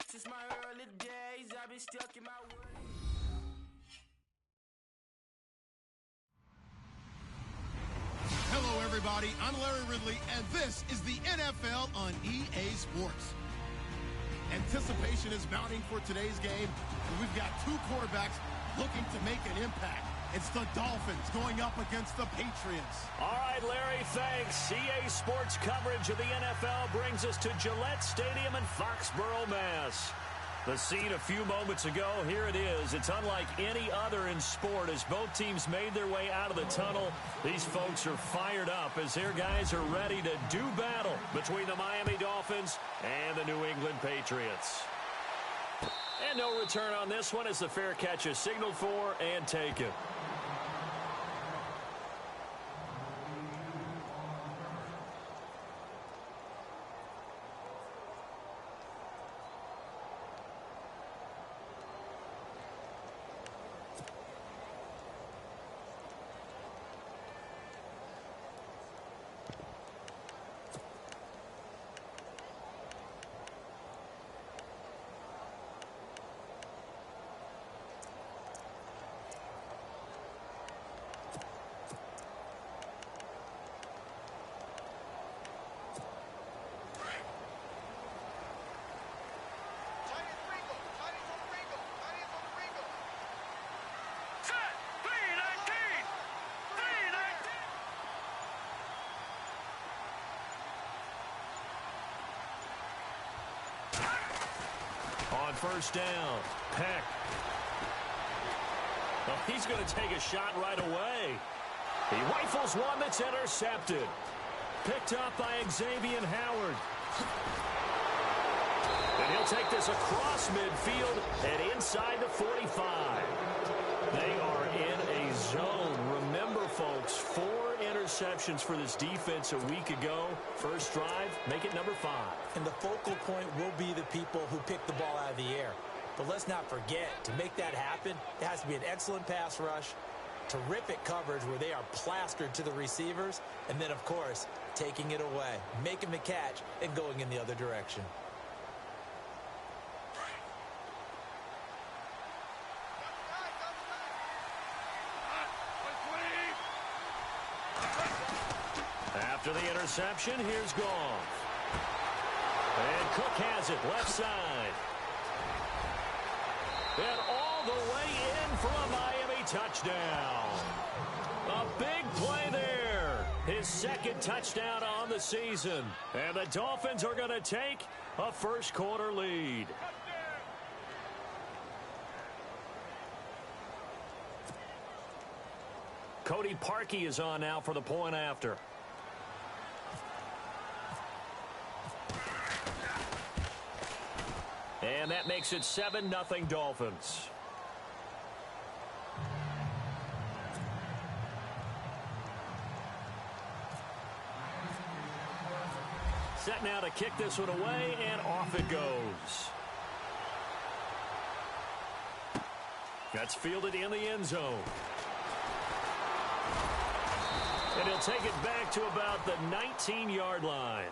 Since my early days, I've been stuck in my way. Hello, everybody. I'm Larry Ridley, and this is the NFL on EA Sports. Anticipation is mounting for today's game, and we've got two quarterbacks looking to make an impact. It's the Dolphins going up against the Patriots. All right, Larry, thanks. EA Sports coverage of the NFL brings us to Gillette Stadium in Foxborough, Mass. The scene a few moments ago, here it is. It's unlike any other in sport as both teams made their way out of the tunnel. These folks are fired up as their guys are ready to do battle between the Miami Dolphins and the New England Patriots. And no return on this one as the fair catch is signaled for and taken. On first down, Peck. Well, he's going to take a shot right away. He rifles one that's intercepted. Picked up by Xavier Howard. And he'll take this across midfield and inside the 45. They are in a zone. Remember, folks, 4 interceptions for this defense a week ago. First drive, make it number 5. And the focal point will be the people who pick the ball out of the air. But let's not forget, to make that happen, it has to be an excellent pass rush, terrific coverage where they are plastered to the receivers, and then, of course, taking it away, making the catch, and going in the other direction. After the interception, here's Goff. And Cook has it, left side. And all the way in for a Miami touchdown. A big play there. His second touchdown on the season. And the Dolphins are going to take a first quarter lead. Cody Parkey is on now for the point after. And that makes it 7-0 Dolphins. Set now to kick this one away, and off it goes. That's fielded in the end zone. And he'll take it back to about the 19-yard line.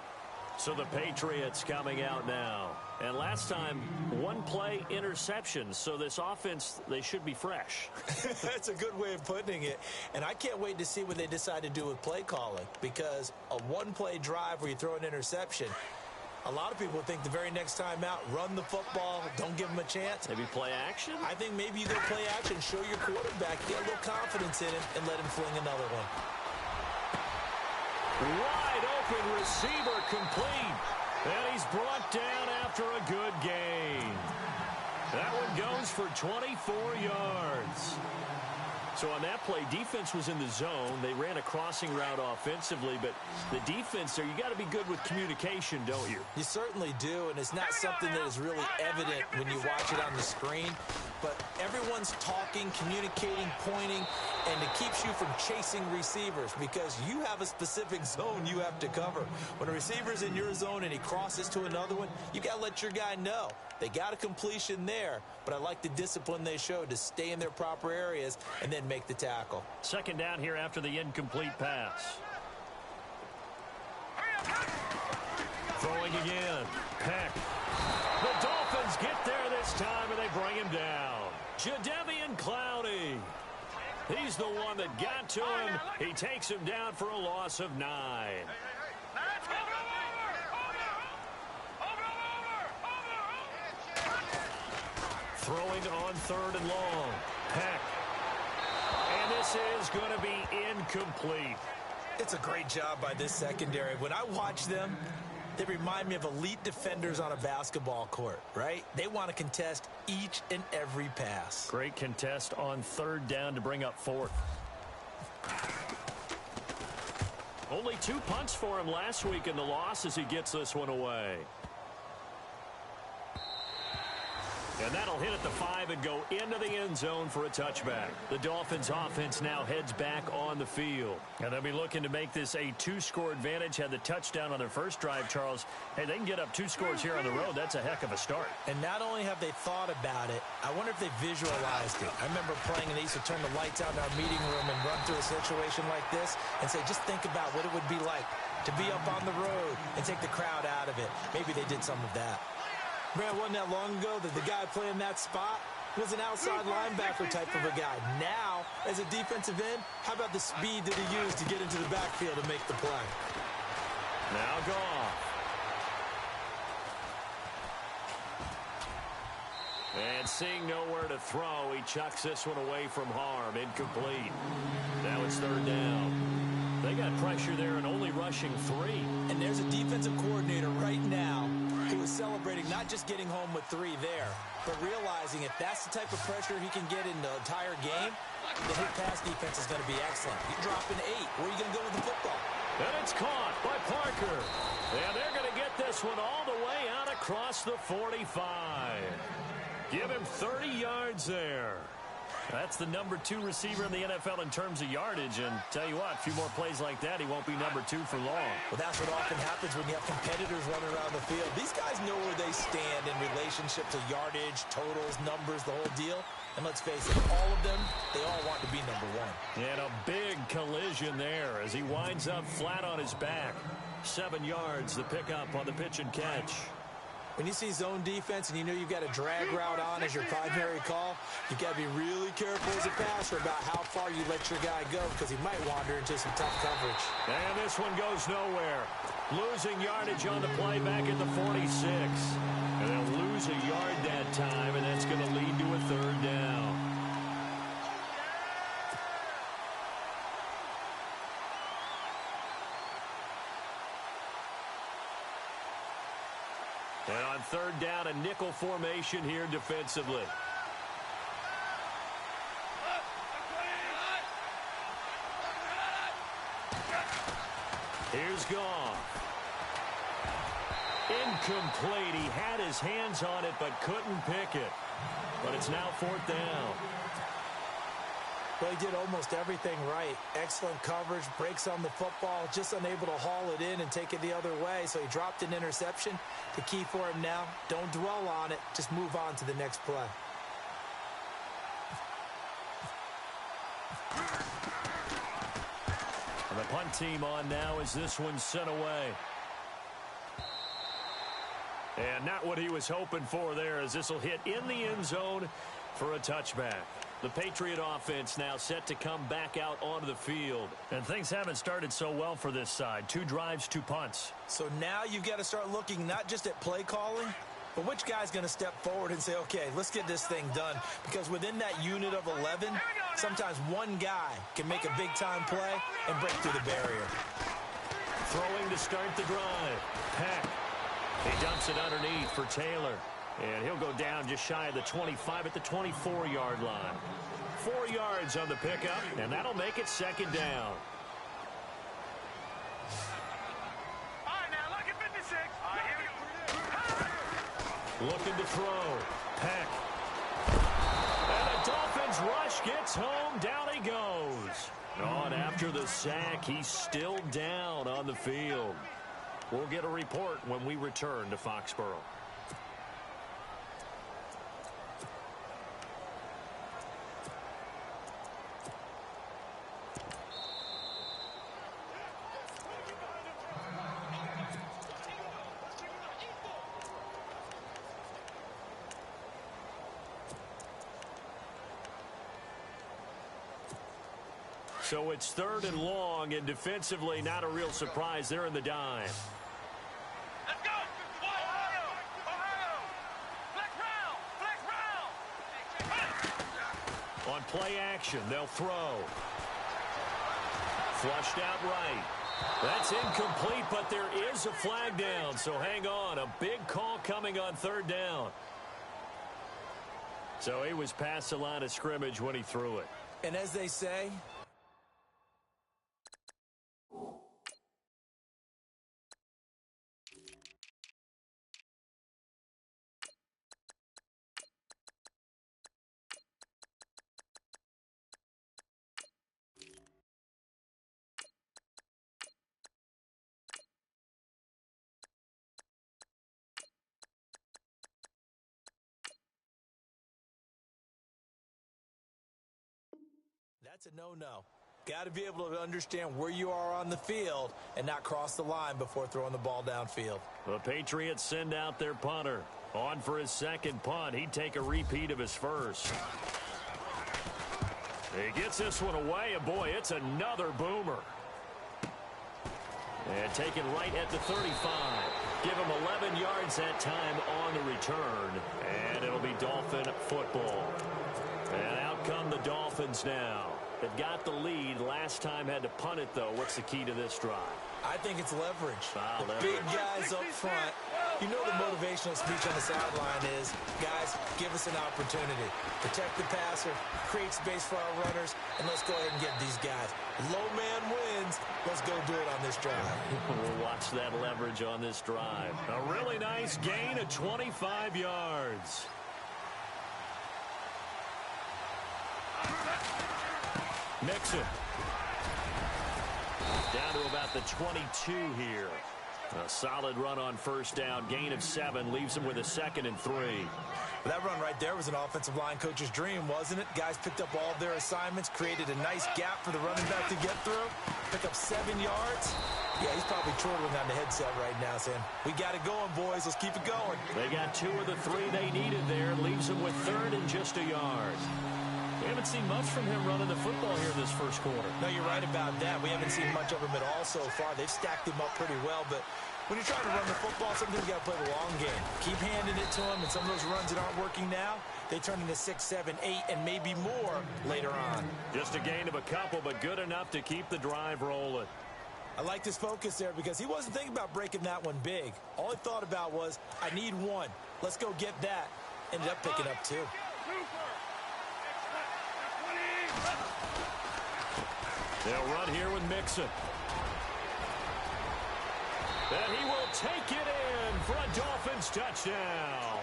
So the Patriots coming out now. And last time, one play interception. So this offense, they should be fresh. That's a good way of putting it. And I can't wait to see what they decide to do with play calling. Because a one-play drive where you throw an interception, a lot of people think the very next time out, run the football, don't give them a chance. Maybe play action? I think maybe you go play action, show your quarterback, get a little confidence in him, and let him fling another one. Wide open receiver complete. And he's brought down after a good gain. That one goes for 24 yards. So on that play, defense was in the zone. They ran a crossing route offensively, but the defense there, you got to be good with communication, don't you? You certainly do, and it's not something that is really evident when you watch it on the screen. But everyone's talking, communicating, pointing, and it keeps you from chasing receivers because you have a specific zone you have to cover. When a receiver's in your zone and he crosses to another one, you got to let your guy know. They got a completion there, but I like the discipline they showed to stay in their proper areas and then make the tackle. Second down here after the incomplete pass. Throwing again. Peck. The Dolphins get there this time, and they bring him down. Jadeveon Clowney. He's the one that got to him. He takes him down for a loss of 9. Throwing on 3rd and long. Peck. And this is going to be incomplete. It's a great job by this secondary. When I watch them, they remind me of elite defenders on a basketball court, right? They want to contest each and every pass. Great contest on 3rd down to bring up 4th. Only 2 punts for him last week in the loss as he gets this one away. And that'll hit at the 5 and go into the end zone for a touchback. The Dolphins offense now heads back on the field. And they'll be looking to make this a 2-score advantage. Had the touchdown on their first drive, Charles. Hey, they can get up 2 scores here on the road. That's a heck of a start. And not only have they thought about it, I wonder if they visualized it. I remember playing and they used to turn the lights out in our meeting room and run through a situation like this and say, just think about what it would be like to be up on the road and take the crowd out of it. Maybe they did some of that. Man, wasn't that long ago that the guy playing that spot was an outside linebacker type of a guy. Now, as a defensive end, how about the speed that he used to get into the backfield and make the play? Now gone. And seeing nowhere to throw, he chucks this one away from harm. Incomplete. Now it's 3rd down. They got pressure there and only rushing 3. And there's a defensive coordinator right now who is celebrating not just getting home with 3 there, but realizing if that's the type of pressure he can get in the entire game, the hit pass defense is going to be excellent. You're dropping 8. Where are you going to go with the football? And it's caught by Parker. And they're going to get this one all the way out across the 45. Give him 30 yards there. That's the number 2 receiver in the NFL in terms of yardage. And tell you what, a few more plays like that, he won't be number 2 for long. Well, that's what often happens when you have competitors running around the field. These guys know where they stand in relationship to yardage, totals, numbers, the whole deal. And let's face it, all of them, they all want to be number 1. And a big collision there as he winds up flat on his back. 7 yards, the pickup on the pitch and catch. When you see zone defense and you know you've got a drag route on as your primary call, you've got to be really careful as a passer about how far you let your guy go because he might wander into some tough coverage. And this one goes nowhere. Losing yardage on the play back at the 46. And they'll lose a yard that time, and that's going to lead to a 3rd down. And on 3rd down, a nickel formation here defensively. Here's Goff. Incomplete. He had his hands on it but couldn't pick it. But it's now 4th down. Well, he did almost everything right. Excellent coverage, breaks on the football, just unable to haul it in and take it the other way. So he dropped an interception. The key for him now, don't dwell on it. Just move on to the next play. And the punt team on now as this one's sent away. And not what he was hoping for there as this will hit in the end zone for a touchback. The Patriot offense now set to come back out onto the field. And things haven't started so well for this side. 2 drives, 2 punts. So now you've got to start looking not just at play calling, but which guy's going to step forward and say, okay, let's get this thing done. Because within that unit of 11, sometimes one guy can make a big-time play and break through the barrier. Throwing to start the drive. Peck. He dumps it underneath for Taylor. And he'll go down just shy of the 25 at the 24-yard line. 4 yards on the pickup, and that'll make it 2nd down. All right, now look at 56. All right, here we go. Looking to throw. Peck. And the Dolphins rush gets home. Down he goes. On after the sack, he's still down on the field. We'll get a report when we return to Foxborough. So it's 3rd and long, and defensively not a real surprise. They're in the dime. Let's go! Ohio! Ohio! Flex round! On play action, they'll throw. Flushed out right. That's incomplete, but there is a flag down, so hang on. A big call coming on 3rd down. So he was past the line of scrimmage when he threw it. And as they say, that's a no-no. Got to be able to understand where you are on the field and not cross the line before throwing the ball downfield. The Patriots send out their punter. On for his second punt. He'd take a repeat of his first. He gets this one away, and boy, it's another boomer. And taken right at the 35. Give him 11 yards that time on the return. And it'll be Dolphin football. And out come the Dolphins now. They've got the lead. Last time had to punt it, though. What's the key to this drive? I think it's leverage. The Leverage. big guys up front. You know the motivational speech on the sideline is, guys, give us an opportunity. Protect the passer, create space for our runners, and let's go ahead and get these guys. Low man wins. Let's go do it on this drive. We'll watch that leverage on this drive. A really nice gain of 25 yards. Mixon. Down to about the 22 here. A solid run on first down. Gain of 7 leaves him with a 2nd and 3. Well, that run right there was an offensive line coach's dream, wasn't it? Guys picked up all their assignments, created a nice gap for the running back to get through. Pick up 7 yards. Yeah, he's probably chortling on the headset right now saying, we got it going, boys. Let's keep it going. They got 2 of the 3 they needed there. Leaves him with 3rd and just a yard. We haven't seen much from him running the football here this first quarter. No, you're right about that. We haven't seen much of him at all so far. They've stacked him up pretty well, but when you're trying to run the football, sometimes you got to play the long game. Keep handing it to him, and some of those runs that aren't working now, they turn into 6, 7, 8, and maybe more later on. Just a gain of a couple, but good enough to keep the drive rolling. I liked his focus there because he wasn't thinking about breaking that one big. All he thought about was, I need 1. Let's go get that. Ended up picking up 2. They'll run here with Mixon. And he will take it in for a Dolphins touchdown.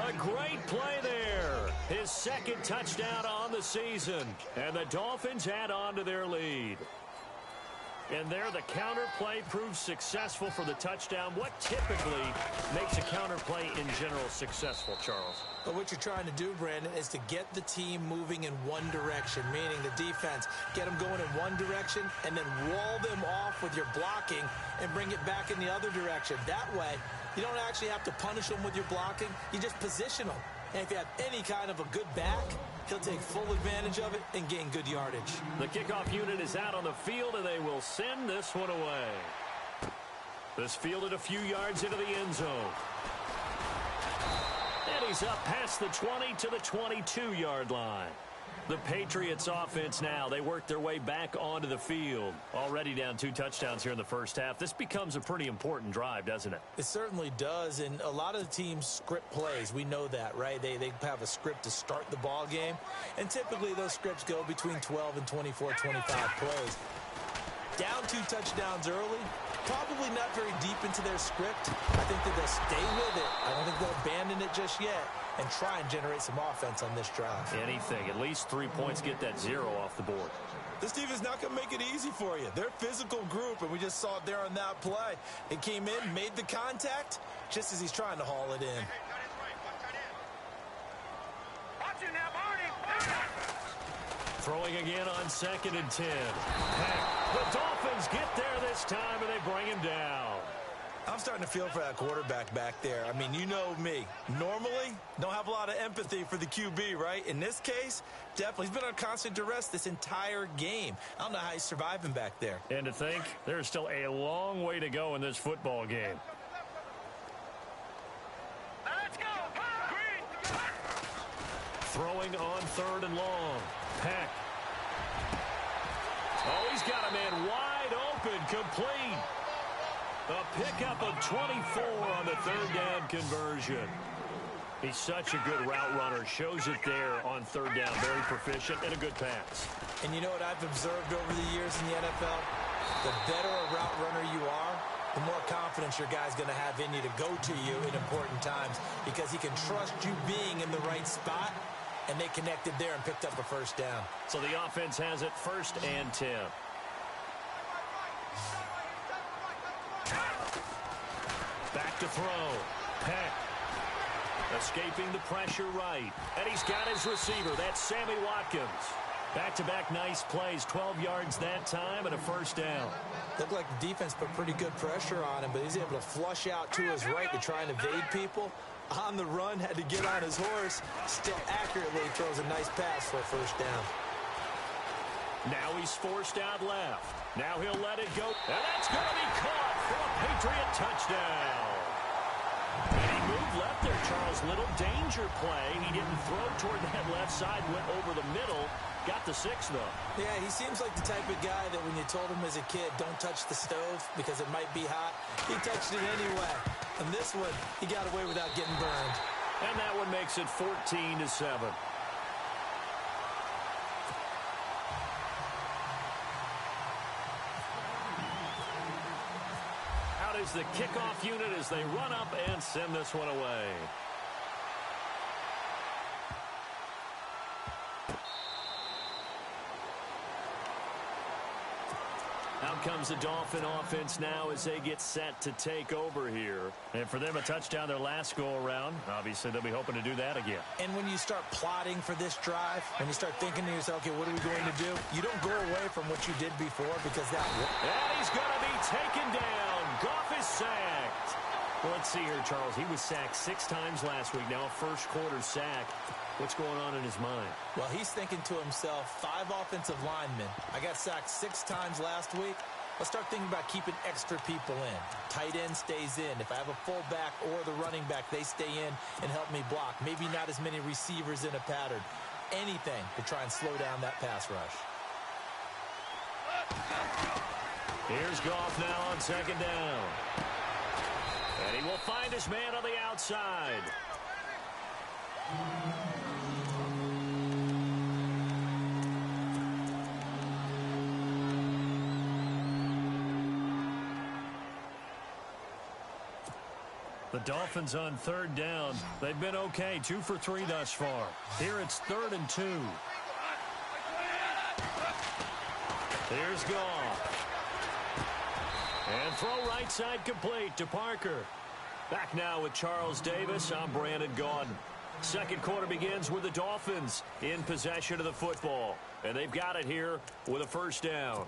A great play there. His 2nd touchdown on the season. And the Dolphins add on to their lead. And there, the counter play proves successful for the touchdown. What typically makes a counter play in general successful, Charles? But what you're trying to do, Brandon, is to get the team moving in one direction, meaning the defense, get them going in one direction, and then wall them off with your blocking and bring it back in the other direction. That way, you don't actually have to punish them with your blocking. You just position them. And if you have any kind of a good back, he'll take full advantage of it and gain good yardage. The kickoff unit is out on the field, and they will send this one away. This fielded a few yards into the end zone. And he's up past the 20 to the 22-yard line. The Patriots offense now, they work their way back onto the field. Already down 2 touchdowns here in the first half. This becomes a pretty important drive, doesn't it? It certainly does, and a lot of the teams script plays. We know that, right? They have a script to start the ball game, and typically those scripts go between 12 and 24, 25 plays. Down 2 touchdowns early, probably not very deep into their script. I think that they'll stay with it. I don't think they'll abandon it just yet and try and generate some offense on this drive. Anything. At least 3 points, get that 0 off the board. This defense is not going to make it easy for you. They're a physical group, and we just saw it there on that play. It came in, made the contact, just as he's trying to haul it in. Watch it now, Barney! Throwing again on 2nd and 10. Heck, the Dolphins get there this time, and they bring him down. I'm starting to feel for that quarterback back there. I mean, you know me. Normally, don't have a lot of empathy for the QB, right? In this case, definitely. He's been on constant duress this entire game. I don't know how he's surviving back there. And to think, there's still a long way to go in this football game. Let's go. Green. Throwing on 3rd and long. Peck. Oh, he's got a man wide open, complete. A pickup of 24 on the 3rd down conversion. He's such a good route runner. Shows it there on 3rd down. Very proficient and a good pass. And you know what I've observed over the years in the NFL? The better a route runner you are, the more confidence your guy's going to have in you to go to you in important times because he can trust you being in the right spot, and they connected there and picked up a 1st down. So the offense has it 1st and 10. Back to throw. Peck. Escaping the pressure right. And he's got his receiver. That's Sammy Watkins. Back-to-back nice plays. 12 yards that time and a 1st down. Looked like the defense put pretty good pressure on him, but he's able to flush out to his right to try and evade people. On the run, had to get on his horse. Still accurately throws a nice pass for a 1st down. Now he's forced out left. Now he'll let it go. And that's going to be caught for a Patriot touchdown. And he moved left there, Charles. Little danger play. He didn't throw toward that left side. Went over the middle. Got the 6, though. Yeah, he seems like the type of guy that when you told him as a kid, don't touch the stove because it might be hot, he touched it anyway. And this one, he got away without getting burned. And that one makes it 14-7. Out is the kickoff unit as they run up and send this one away. Out comes the Dolphin offense now as they get set to take over here. And for them, a touchdown their last go-around. Obviously, they'll be hoping to do that again. And when you start plotting for this drive, when you start thinking to yourself, okay, what are we going to do? You don't go away from what you did before because that... And he's going to be taken down. Goff is sacked. Well, let's see here, Charles. He was sacked 6 times last week. Now a first-quarter sack. What's going on in his mind? Well, he's thinking to himself, 5 offensive linemen. I got sacked 6 times last week. Let's start thinking about keeping extra people in. Tight end stays in. If I have a fullback or the running back, they stay in and help me block. Maybe not as many receivers in a pattern. Anything to try and slow down that pass rush. Here's Goff now on 2nd down. And he will find his man on the outside. The Dolphins on 3rd down. They've been okay, 2 for 3 thus far. Here it's 3rd and 2. Here's Goff. And throw right side complete to Parker. Back now with Charles Davis. I'm Brandon Gaudin. Second quarter begins with the Dolphins in possession of the football. And they've got it here with a 1st down.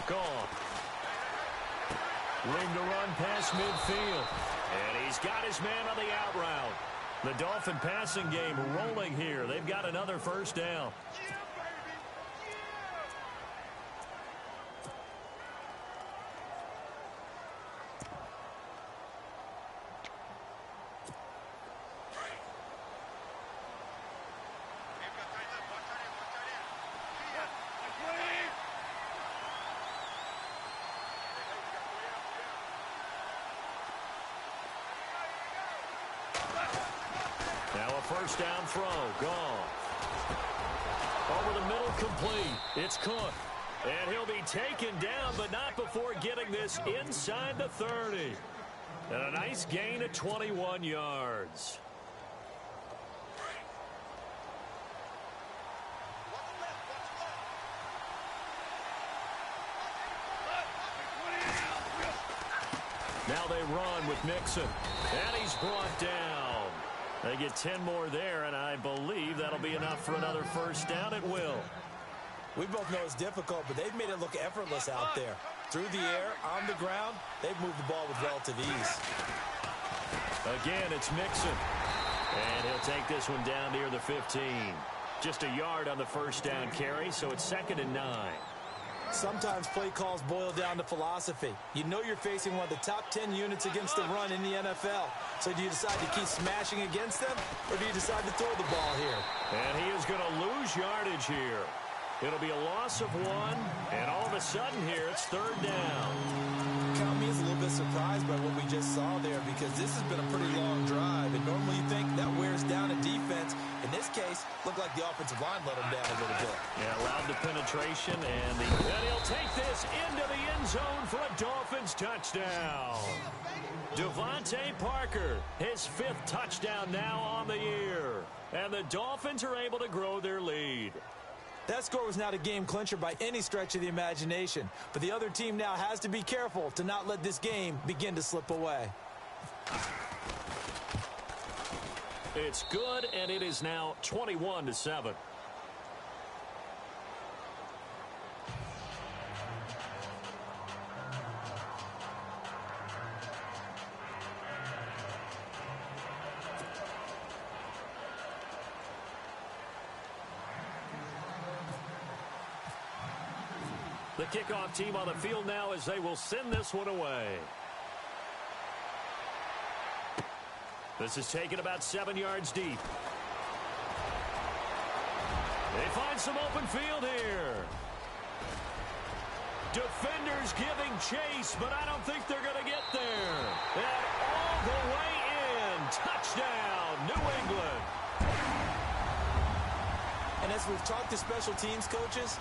Goff. Room to run past midfield. And he's got his man on the out route. The Dolphin passing game rolling here. They've got another 1st down. Now a 1st down throw. Goff. Over the middle, complete. It's Cook. And he'll be taken down, but not before getting this inside the 30. And a nice gain of 21 yards. Now they run with Mixon. And he's brought down. They get 10 more there, and I believe that'll be enough for another first down. It will. We both know it's difficult, but they've made it look effortless out there. Through the air, on the ground, they've moved the ball with relative ease. Again, it's Mixon. And he'll take this one down near the 15. Just a yard on the first down carry, so it's 2nd and 9. Sometimes play calls boil down to philosophy. You know you're facing one of the top 10 units against the run in the NFL. So do you decide to keep smashing against them, or do you decide to throw the ball here? And he is going to lose yardage here. It'll be a loss of 1, and all of a sudden here, it's 3rd down. Count me as a little bit surprised by what we just saw there, because this has been a pretty long drive, and normally you think that wears down a defense. In this case, looked like the offensive line let him down a little bit. Yeah, allowed the penetration, and he'll take this into the end zone for a Dolphins touchdown. Devontae Parker, his 5th touchdown now on the year, and the Dolphins are able to grow their lead. That score was not a game clincher by any stretch of the imagination, but the other team now has to be careful to not let this game begin to slip away. It's good, and it is now 21-7. The kickoff team on the field now as they will send this one away. This is taken about 7 yards deep. They find some open field here. Defenders giving chase, but I don't think they're going to get there. And all the way in. Touchdown, New England. And as we've talked to special teams coaches,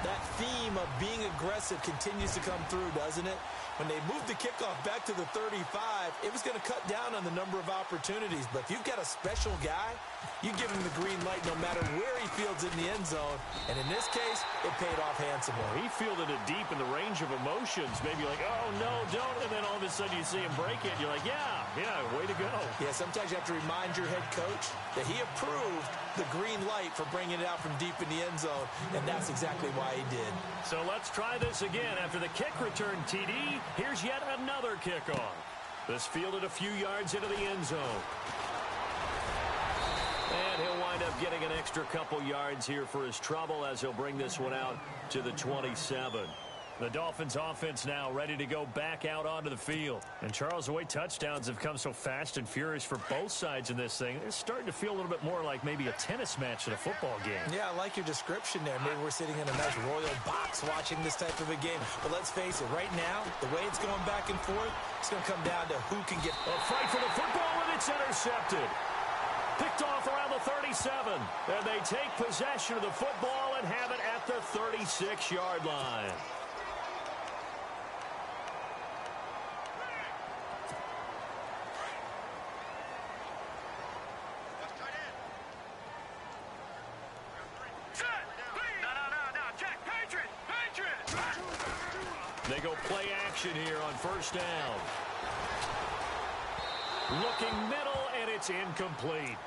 that theme of being aggressive continues to come through, doesn't it? When they moved the kickoff back to the 35, it was going to cut down on the number of opportunities. But if you've got a special guy, you give him the green light no matter where he fields in the end zone. And in this case, it paid off handsomely. He fielded it deep in the range of emotions. Maybe like, oh, no, don't. And then all of a sudden you see him break it. You're like, yeah, way to go. Yeah, sometimes you have to remind your head coach that he approved the green light for bringing it out from deep in the end zone. And that's exactly why he did. So let's try this again. After the kick return TD, here's yet another kickoff. This fielded a few yards into the end zone. And he'll wind up getting an extra couple yards here for his trouble as he'll bring this one out to the 27. The Dolphins offense now ready to go back out onto the field. And Charles, the way touchdowns have come so fast and furious for both sides in this thing, it's starting to feel a little bit more like maybe a tennis match in a football game. Yeah, I like your description there. Maybe we're sitting in a nice royal box watching this type of a game. But let's face it, right now, the way it's going back and forth, it's going to come down to who can get... A fight for the football, and it's intercepted. Picked off around the 37. And they take possession of the football and have it at the 36-yard line. They go play action here on first down. Looking middle, and it's incomplete.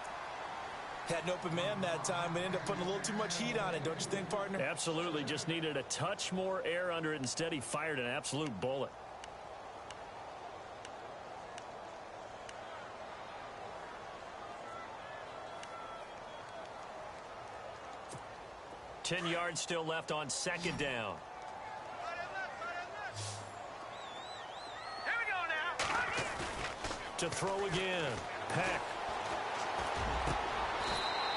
Had an open man that time, but ended up putting a little too much heat on it, don't you think, partner? Absolutely. Just needed a touch more air under it. Instead, he fired an absolute bullet. Ten yards still left on second down. To throw again. Peck.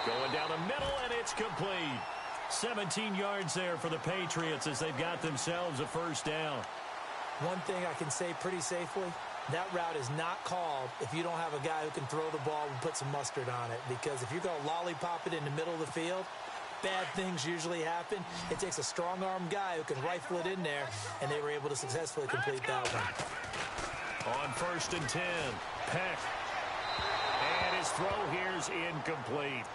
Going down the middle, and it's complete. 17 yards there for the Patriots as they've got themselves a first down. One thing I can say pretty safely, that route is not called if you don't have a guy who can throw the ball and put some mustard on it. Because if you're going to lollipop it in the middle of the field, bad things usually happen. It takes a strong-arm guy who can rifle it in there, and they were able to successfully complete that one. On first and 10, Peck. And his throw here's incomplete.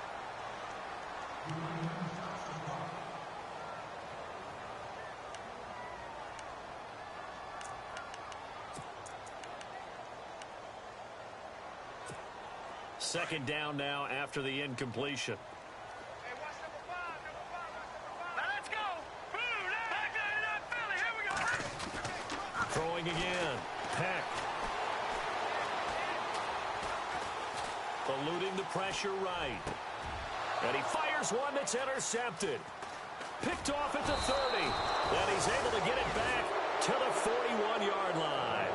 Second down now after the incompletion. Hey, watch number 5. Now let's go. Boom, back line it up, Philly. Here we go. Throwing again. Peck. Eluding the pressure right. And he fires one that's intercepted. Picked off at the 30. And he's able to get it back to the 41-yard line.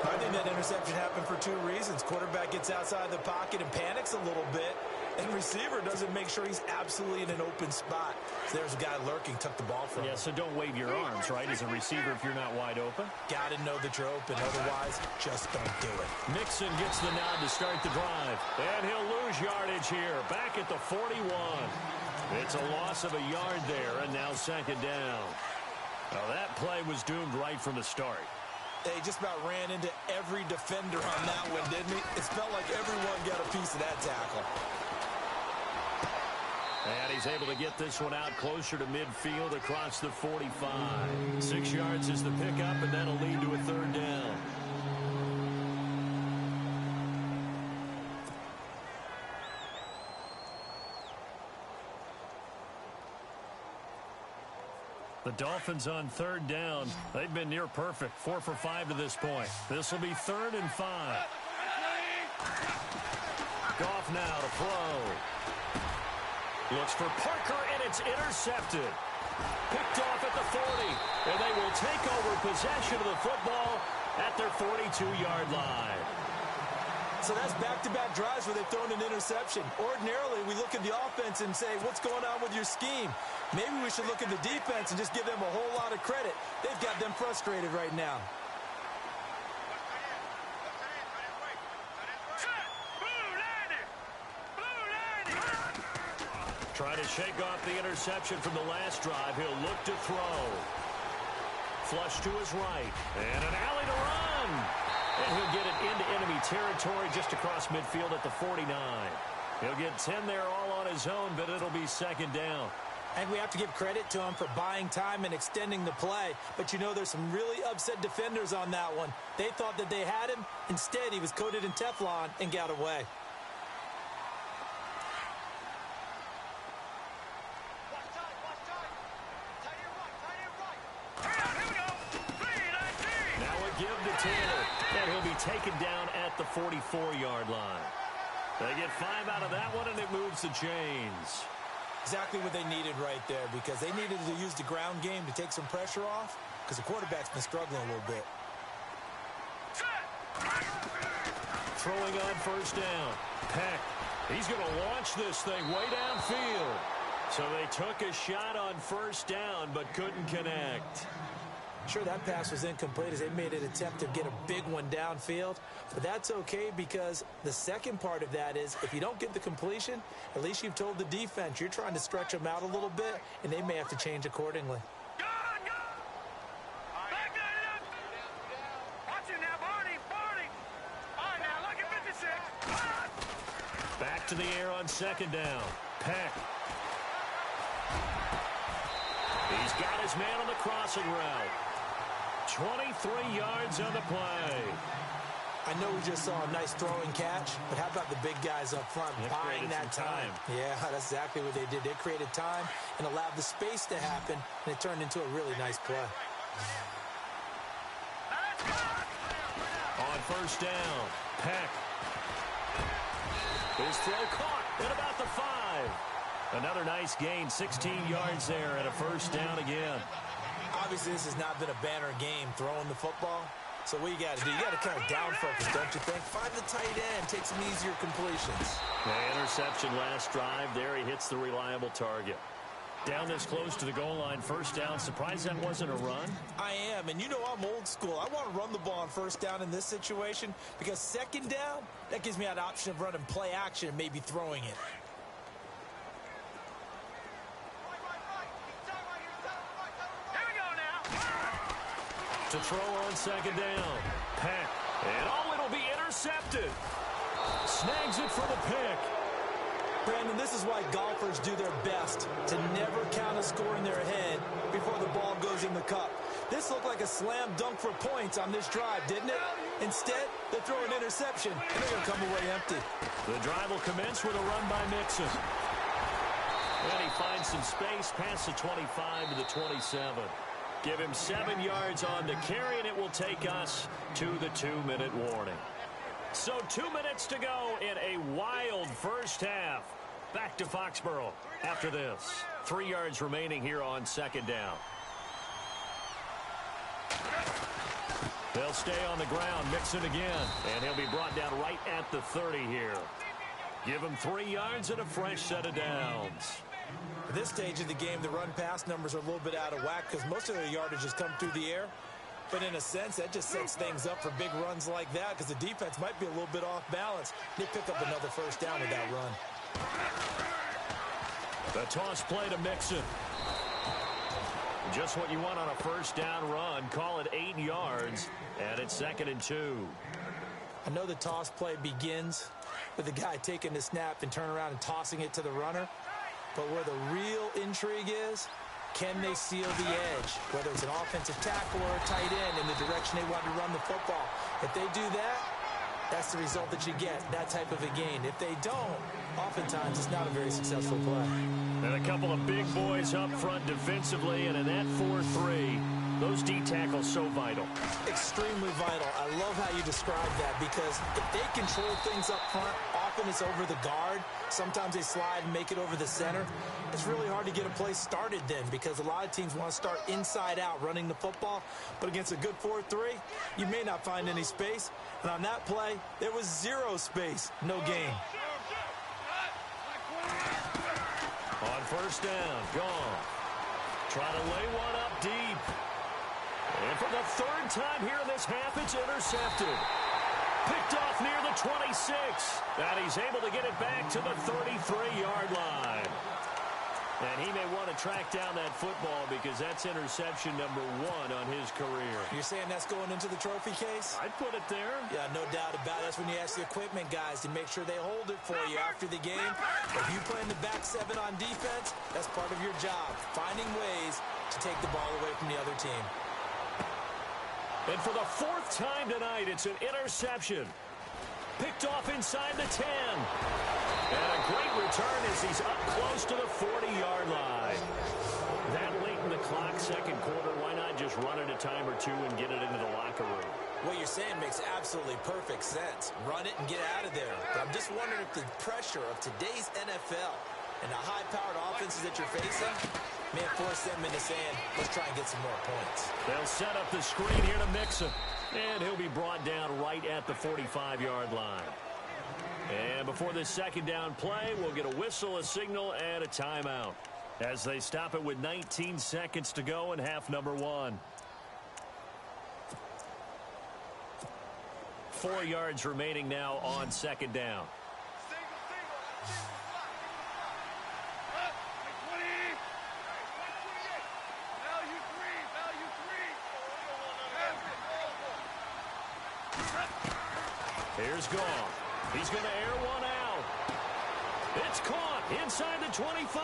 I think that interception happened for two reasons. Quarterback gets outside the pocket and panics a little bit, and receiver doesn't make sure he's absolutely in an open spot. So there's a guy lurking, took the ball from him. Yeah, so don't wave your arms, right, as a receiver if you're not wide open. Got to know that you're open. Otherwise, just don't do it. Mixon gets the nod to start the drive. And he'll lose yardage here, back at the 41. It's a loss of a yard there, and now second down. Now, that play was doomed right from the start. They just about ran into every defender on that one, didn't he? It felt like everyone got a piece of that tackle. And he's able to get this one out closer to midfield across the 45. 6 yards is the pickup, and that'll lead to a third down. The Dolphins on third down. They've been near perfect. 4 for 5 to this point. This will be 3rd and 5. Goff now to throw. Looks for Parker, and it's intercepted. Picked off at the 40. And they will take over possession of the football at their 42-yard line. So that's back-to-back drives where they've thrown an interception. Ordinarily, we look at the offense and say, what's going on with your scheme? Maybe we should look at the defense and just give them a whole lot of credit. They've got them frustrated right now. Trying to shake off the interception from the last drive. He'll look to throw. Flush to his right. And an alley to run. And he'll get it into enemy territory just across midfield at the 49. He'll get 10 there all on his own, but it'll be second down. And we have to give credit to him for buying time and extending the play. But, you know, there's some really upset defenders on that one. They thought that they had him. Instead, he was coated in Teflon and got away. Now a give to Taylor. And he'll be taken down at the 44-yard line. They get 5 out of that one, and it moves the chains. Exactly what they needed right there, because they needed to use the ground game to take some pressure off, because the quarterback's been struggling a little bit. Throwing on first down. Peck. He's going to launch this thing way downfield. So they took a shot on first down, but couldn't connect. Sure, that pass was incomplete as they made an attempt to get a big one downfield. But that's okay, because the second part of that is if you don't get the completion, at least you've told the defense you're trying to stretch them out a little bit, and they may have to change accordingly. Back to the air on second down. Peck. He's got his man on the crossing route. 23 yards on the play. I know we just saw a nice throwing catch, but how about the big guys up front buying that time? Yeah, that's exactly what they did. They created time and allowed the space to happen, and it turned into a really nice play. On first down, Peck. His throw caught at about the 5. Another nice gain, 16 yards there, and a first down again. Obviously, this has not been a banner game throwing the football. So what you got to do, you got to kind of down focus, don't you think? Find the tight end, take some easier completions. The interception last drive there. He hits the reliable target. Down this close to the goal line, first down. Surprised that wasn't a run? I am, and you know I'm old school. I want to run the ball on first down in this situation because second down, that gives me that option of running play action and maybe throwing it. To throw on second down. Peck. And it'll be intercepted. Snags it for the pick. Brandon, this is why golfers do their best to never count a score in their head before the ball goes in the cup. This looked like a slam dunk for points on this drive, didn't it? Instead, they throw an interception, and they're going to come away empty. The drive will commence with a run by Mixon. And he finds some space past the 25 to the 27. Give him 7 yards on the carry, and it will take us to the 2-minute warning. So 2 minutes to go in a wild first half. Back to Foxborough after this. 3 yards remaining here on second down. They'll stay on the ground, Mixon again, and he'll be brought down right at the 30 here. Give him 3 yards and a fresh set of downs. At this stage of the game, the run-pass numbers are a little bit out of whack because most of their yardage has come through the air. But in a sense, that just sets things up for big runs like that because the defense might be a little bit off balance. They pick up another first down with that run. The toss play to Mixon. Just what you want on a first down run. Call it 8 yards, and it's 2nd and 2. I know the toss play begins with the guy taking the snap and turn around and tossing it to the runner. But where the real intrigue is, can they seal the edge? Whether it's an offensive tackle or a tight end in the direction they want to run the football. If they do that, that's the result that you get, that type of a gain. If they don't, oftentimes it's not a very successful play. And a couple of big boys up front defensively, and in that 4-3, those D tackles so vital. Extremely vital. I love how you describe that because if they control things up front, often it's over the guard. Sometimes they slide and make it over the center. It's really hard to get a play started then because a lot of teams want to start inside out running the football. But against a good 4-3, you may not find any space. And on that play, there was 0 space, no gain. On first down, gone. Trying to lay one up deep. And for the 3rd time here in this half, it's intercepted. Picked off near the 26. And he's able to get it back to the 33-yard line. And he may want to track down that football because that's interception number 1 on his career. You're saying that's going into the trophy case? I'd put it there. Yeah, no doubt about it. That's when you ask the equipment guys to make sure they hold it for you after the game. If you play in the back 7 on defense, that's part of your job, finding ways to take the ball away from the other team. And for the 4th time tonight, it's an interception. Picked off inside the 10. And a great return as he's up close to the 40-yard line. That late in the clock, second quarter, why not just run it a time or two and get it into the locker room? What you're saying makes absolutely perfect sense. Run it and get out of there. But I'm just wondering if the pressure of today's NFL and the high-powered offenses that you're facing may force them into saying, let's try and get some more points. They'll set up the screen here to Mixon. And he'll be brought down right at the 45-yard line. And before this second down play, we'll get a whistle, a signal, and a timeout as they stop it with 19 seconds to go in half number 1. 4 yards remaining now on second down. Here's Gone. He's going to air one out. It's caught inside the 25.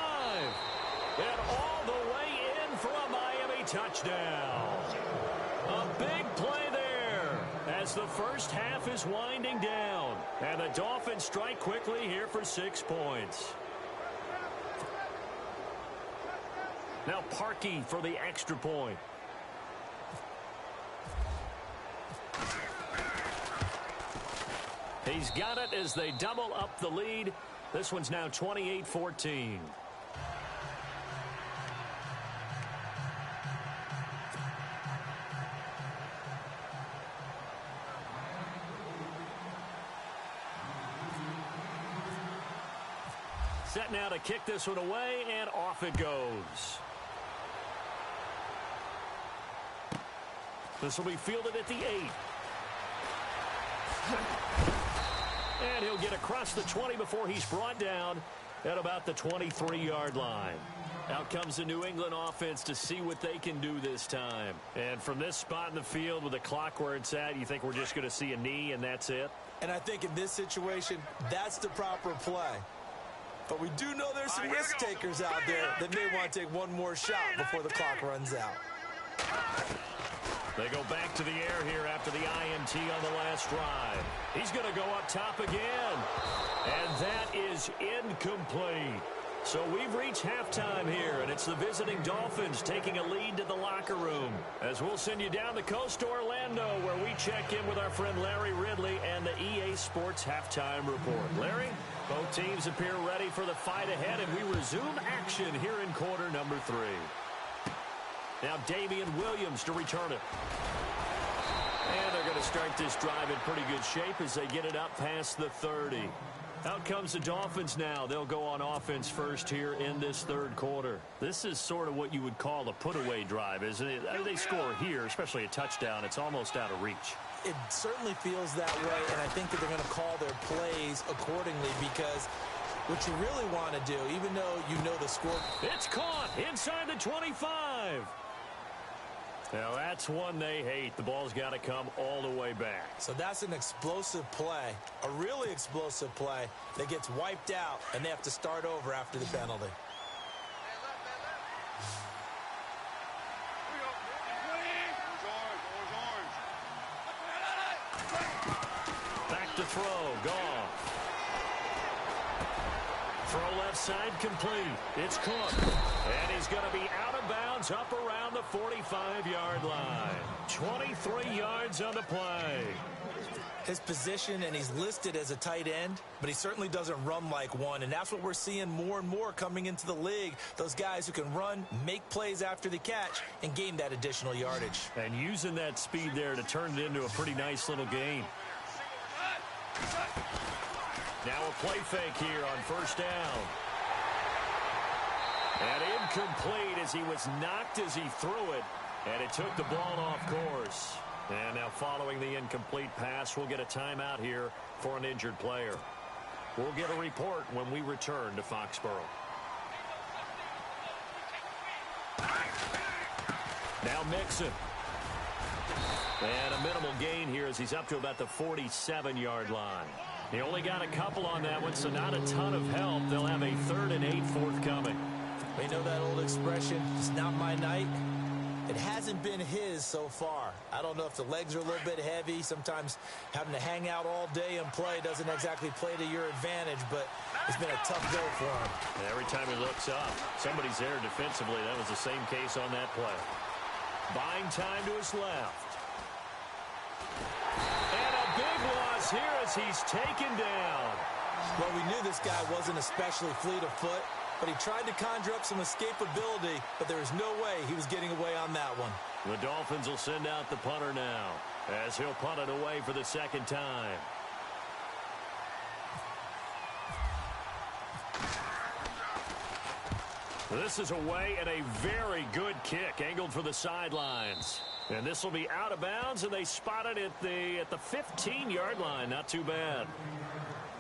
And all the way in for a Miami touchdown. A big play there as the first half is winding down. And the Dolphins strike quickly here for 6 points. Now Parkey for the extra point. He's got it as they double up the lead. This one's now 28-14. Set now to kick this one away, and off it goes. This will be fielded at the 8. And he'll get across the 20 before he's brought down at about the 23-yard line. Out comes the New England offense to see what they can do this time. And from this spot in the field with the clock where it's at, you think we're just going to see a knee and that's it? And I think in this situation, that's the proper play. But we do know there's some risk takers out there that may want to take one more shot before the clock runs out. They go back to the air here after the INT on the last drive. He's going to go up top again. And that is incomplete. So we've reached halftime here, and it's the visiting Dolphins taking a lead to the locker room. As we'll send you down the coast to Orlando, where we check in with our friend Larry Ridley and the EA Sports Halftime Report. Larry, both teams appear ready for the fight ahead, and we resume action here in quarter number 3. Now Damian Williams to return it. And they're going to start this drive in pretty good shape as they get it up past the 30. Out comes the Dolphins now. They'll go on offense first here in this third quarter. This is sort of what you would call a put-away drive, isn't it? They score here, especially a touchdown. It's almost out of reach. It certainly feels that way, and I think that they're going to call their plays accordingly because what you really want to do, even though you know the score. It's caught inside the 25. Now, that's one they hate. The ball's got to come all the way back. So that's an explosive play, a really explosive play that gets wiped out, and they have to start over after the penalty. Back to throw. Gone. Throw left side complete. It's caught. And he's going to be out of bounds up around the 45-yard line. 23 yards on the play. His position, and he's listed as a tight end, but he certainly doesn't run like one, and that's what we're seeing more and more coming into the league. Those guys who can run, make plays after the catch, and gain that additional yardage. And using that speed there to turn it into a pretty nice little gain. Now a play fake here on first down. And incomplete as he was knocked as he threw it. And it took the ball off course. And now following the incomplete pass, we'll get a timeout here for an injured player. We'll get a report when we return to Foxborough. Now Mixon. And a minimal gain here as he's up to about the 47-yard line. He only got a couple on that one, so not a ton of help. They'll have a 3rd and 8 forthcoming. We know that old expression, it's not my night. It hasn't been his so far. I don't know if the legs are a little bit heavy. Sometimes having to hang out all day and play doesn't exactly play to your advantage, but it's been a tough go for him. Every time he looks up, somebody's there defensively. That was the same case on that play. Buying time to his left. And a big loss here as he's taken down. Well, we knew this guy wasn't especially fleet of foot, but he tried to conjure up some escapability, but there was no way he was getting away on that one. The Dolphins will send out the punter now as he'll punt it away for the second time. This is away and a very good kick angled for the sidelines. And this will be out of bounds, and they spot it at the 15-yard line. Not too bad.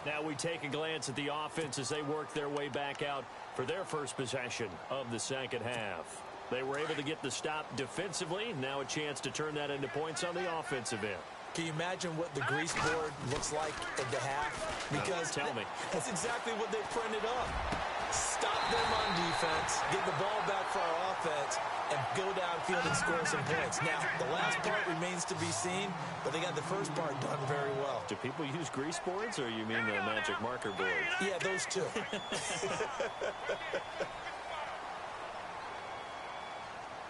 Now we take a glance at the offense as they work their way back out for their first possession of the second half. They were able to get the stop defensively. Now a chance to turn that into points on the offensive end. Can you imagine what the grease board looks like at the half? Because tell me. That's exactly what they printed up. Stop them on defense, get the ball back for our offense, and go downfield and score some points. Now, the last part remains to be seen, but they got the first part done very well. Do people use grease boards, or you mean the magic marker board? Yeah, those two.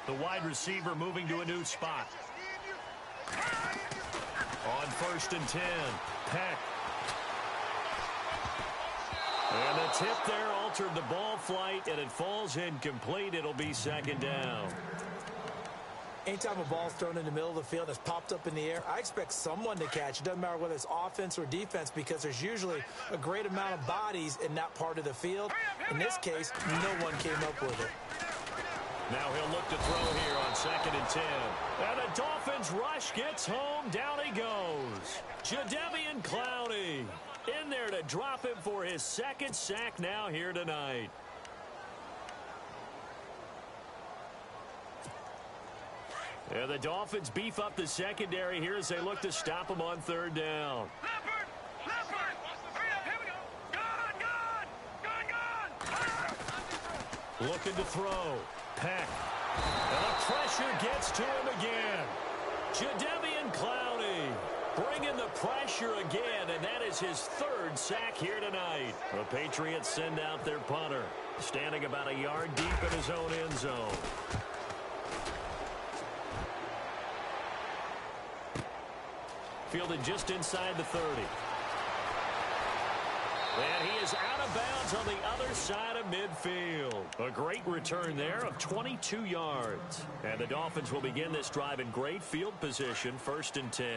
The wide receiver moving to a new spot. On 1st and 10, Peck. And the tip there altered the ball flight, and it falls incomplete. It'll be second down. Anytime a ball's thrown in the middle of the field and it's popped up in the air, I expect someone to catch. It doesn't matter whether it's offense or defense, because there's usually a great amount of bodies in that part of the field. In this case, no one came up with it. Now he'll look to throw here on 2nd and 10. And the Dolphins rush gets home. Down he goes. Jadeveon Clowney in there to drop him for his second sack now here tonight. And the Dolphins beef up the secondary here as they look to stop him on 3rd down. Leopard! Hurry up, here we go! Gone! Looking to throw. Peck. And the pressure gets to him again. Jadeveon Clowney bringing the pressure again, and that is his third sack here tonight. The Patriots send out their punter, standing about a yard deep in his own end zone. Fielded just inside the 30. And he is out of bounds on the other side of midfield. A great return there of 22 yards. And the Dolphins will begin this drive in great field position, 1st and 10. All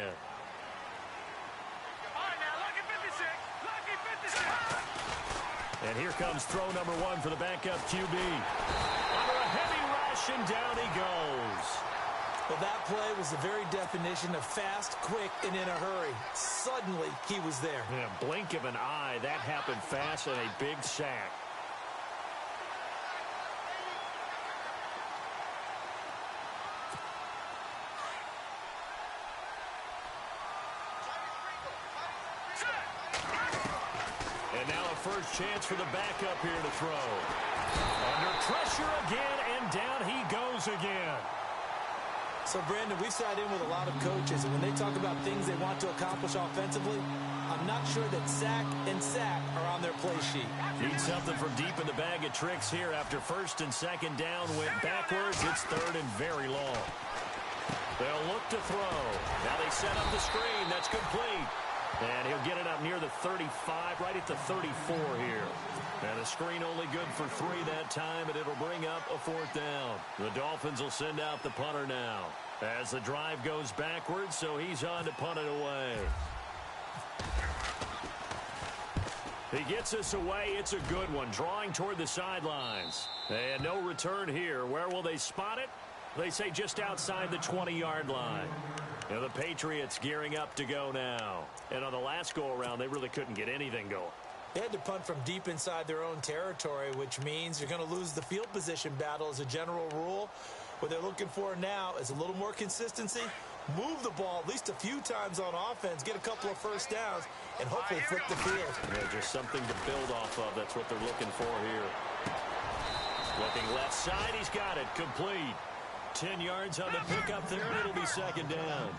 right, now, lucky 56. Lucky 56. And here comes throw number 1 for the backup QB. Under a heavy rush, and down he goes. Well, that play was the very definition of fast, quick, and in a hurry. Suddenly, he was there. In a blink of an eye, that happened fast, and a big sack. And now a first chance for the backup here to throw. Under pressure again, and down he goes again. So, Brandon, we've sat in with a lot of coaches, and when they talk about things they want to accomplish offensively, I'm not sure that sack and sack are on their play sheet. Need something from deep in the bag of tricks here after 1st and 2nd down went backwards. It's 3rd and very long. They'll look to throw. Now they set up the screen. That's complete. And he'll get it up near the 35, right at the 34 here. And a screen only good for 3 that time, and it'll bring up a 4th down. The Dolphins will send out the punter now as the drive goes backwards, so he's on to punt it away. He gets us away. It's a good one, drawing toward the sidelines. And no return here. Where will they spot it? They say just outside the 20-yard line. Now the Patriots gearing up to go now. And on the last go-around, they really couldn't get anything going. They had to punt from deep inside their own territory, which means you're going to lose the field position battle as a general rule. What they're looking for now is a little more consistency, move the ball at least a few times on offense, get a couple of first downs, and hopefully flip the field. Yeah, just something to build off of. That's what they're looking for here. Looking left side, he's got it. Complete. 10 yards on the pickup there, and it'll be 2nd down.